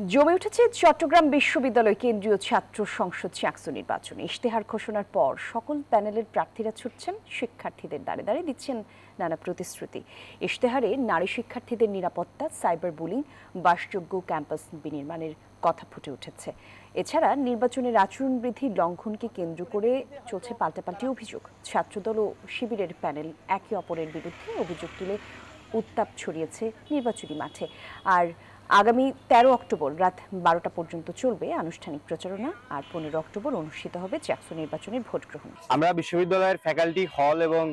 জমে উঠেছে চট্টগ্রাম বিশ্ববিদ্যালয় কেন্দ্রীয় ছাত্র সংসদ চাকসু নির্বাচনে। ইশতেহার ঘোষণার পর সকল প্যানেলের প্রার্থীরা ছুটছেন, শিক্ষার্থীদের দ্বারে দ্বারে দিচ্ছেন নানা প্রতিশ্রুতি। ইশতেহারে নারী শিক্ষার্থীদের নিরাপত্তা, সাইবার বুলিং, বাসযোগ্য ক্যাম্পাস বিনির্মাণের কথা ফুটে উঠেছে। এছাড়া নির্বাচনের আচরণবিধি লঙ্ঘনকে কেন্দ্র করে চলছে পাল্টাপাল্টি অভিযোগ। ছাত্রদল ও শিবিরের প্যানেল একে অপরের বিরুদ্ধে অভিযোগ তুলে উত্তাপ ছড়িয়েছে নির্বাচনী মাঠে। আর আগামী 13 অক্টোবর রাত 12টা পর্যন্ত চলবে আনুষ্ঠানিক প্রচারণা, আর 15 অক্টোবর অনুষ্ঠিত হবে চাকসু নির্বাচনের ভোট গ্রহণ। আমরা বিশ্ববিদ্যালয়ের ফ্যাকাল্টি হল এবং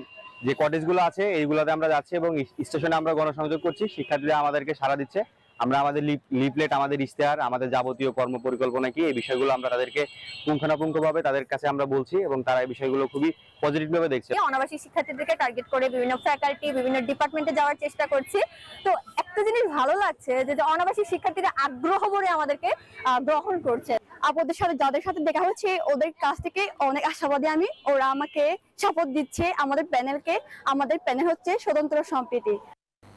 যে কটেজগুলো আছে এইগুলোতে আমরা যাচ্ছি এবং স্টেশনে আমরা গণসংযোগ করছি। শিক্ষার্থীরা আমাদেরকে সাড়া দিচ্ছে। আমরা আমাদের লিফলেট, আমাদের ইশতেহার, আমাদের যাবতীয় কর্মপরিকল্পনা কি, এই বিষয়গুলো আমরা তাদেরকে পুঙ্খানুপুঙ্খভাবে তাদের কাছে আমরা বলছি এবং তারা এই বিষয়গুলো খুবই পজিটিভভাবে দেখছে। অনাবাসিক শিক্ষার্থীদেরকে টার্গেট করে বিভিন্ন ফ্যাকাল্টি, বিভিন্ন ডিপার্টমেন্টে যাওয়ার চেষ্টা করছি। তো একটা জিনিস ভালো লাগছে যে অনাবাসিক শিক্ষার্থীরা আগ্রহ ভরে আমাদেরকে গ্রহণ করছে। আপনাদের সাথে যাদের সাথে দেখা হচ্ছে ওদের কাছ থেকে অনেক আশাবাদী আমি। ওরা আমাকে সাপোর্ট দিচ্ছে আমাদের প্যানেলকে। আমাদের প্যানেল হচ্ছে স্বতন্ত্র সম্প্রীতি।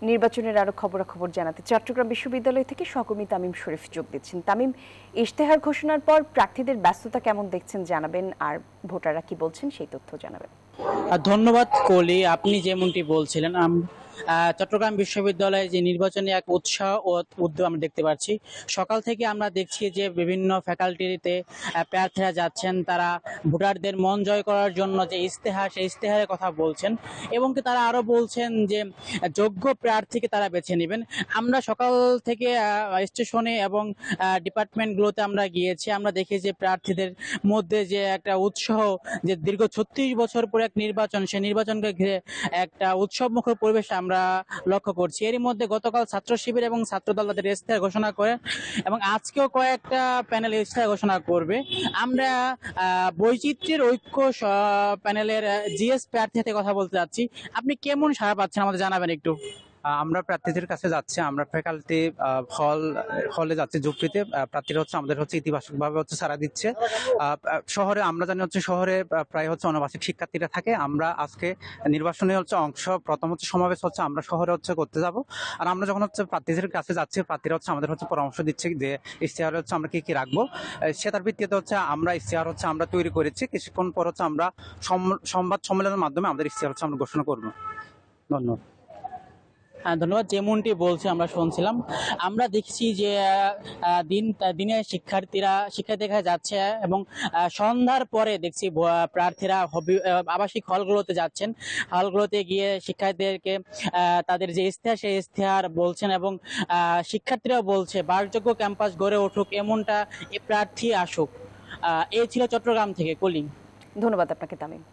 নির্বাচনের আরো খবরাখবর জানাতে চট্টগ্রাম বিশ্ববিদ্যালয় থেকে সহকর্মী তামিম শরীফ যোগ দিচ্ছেন। তামিম, ইশতেহার ঘোষণার পর প্রার্থীদের ব্যস্ততা কেমন দেখছেন জানাবেন, আর ভোটাররা কি বলছেন সেই তথ্য জানাবেন। ধন্যবাদ কলি। আপনি যেমনটি বলছিলেন, চট্টগ্রাম বিশ্ববিদ্যালয়ে যে নির্বাচনী এক উৎসাহ ও উদ্যোগ আমরা দেখতে পাচ্ছি। সকাল থেকে আমরা দেখছি যে বিভিন্ন ফ্যাকাল্টিতে প্রার্থীরা যাচ্ছেন, তারা ভোটারদের মন জয় করার জন্য যে ইশতেহার, সেই ইশতেহারের কথা বলছেন এবং কি তারা আরও বলছেন যে যোগ্য প্রার্থীকে তারা বেছে নেবেন। আমরা সকাল থেকে স্টেশনে এবং ডিপার্টমেন্টগুলোতে আমরা গিয়েছি। আমরা দেখি যে প্রার্থীদের মধ্যে যে একটা উৎসাহ, যে দীর্ঘ 36 বছর পরে এক নির্বাচন, সেই নির্বাচনকে ঘিরে একটা উৎসবমুখর পরিবেশ আমরা লক্ষ্য করছি। এরই মধ্যে গতকাল ছাত্র শিবির এবং ছাত্রদল তাদের ইশতেহার ঘোষণা করে এবং আজকেও কয়েকটা প্যানেল ইশতেহার ঘোষণা করবে। আমরা বৈচিত্র্যের ঐক্য প্যানেলের জিএস প্রার্থী সাথে কথা বলতে যাচ্ছি। আপনি কেমন সাড়া পাচ্ছেন আমাদের জানাবেন একটু। আমরা প্রার্থীদের কাছে যাচ্ছি, আমরা ফ্যাকাল্টি হলে যাচ্ছি যুক্তিতে। প্রার্থীরা আমাদের ইতিবাচকভাবে সাড়া দিচ্ছে। শহরে আমরা জানি শহরে প্রায় অনাবাসিক শিক্ষার্থীরা থাকে। আমরা আজকে নির্বাচনী অংশ, প্রথম সমাবেশ আমরা শহরে করতে যাব। আর আমরা যখন প্রার্থীদের কাছে যাচ্ছি, প্রার্থীরা আমাদের পরামর্শ দিচ্ছে যে ইশতেহারে আমরা কি কি রাখবো। সেটার ভিত্তিতে আমরা ইশতেহার আমরা তৈরি করেছি। কিছুক্ষণ পর আমরা সংবাদ সম্মেলনের মাধ্যমে আমাদের ইশতেহার আমরা ঘোষণা করবো। ধন্যবাদ। হ্যাঁ, ধন্যবাদ। যেমনটি বলছি আমরা শুনছিলাম, আমরা দেখছি যে দিনে শিক্ষার্থীরা যাচ্ছে এবং সন্ধ্যার পরে দেখছি প্রার্থীরা আবাসিক হলগুলোতে যাচ্ছেন। হলগুলোতে গিয়ে শিক্ষার্থীদেরকে তাদের যে ইশতেহার, সেই ইশতেহার বলছেন এবং শিক্ষার্থীরা বলছে বাসযোগ্য ক্যাম্পাস গড়ে উঠুক, এমনটা প্রার্থী আসুক। এই ছিল চট্টগ্রাম থেকে কলিং। ধন্যবাদ আপনাকে তামিম।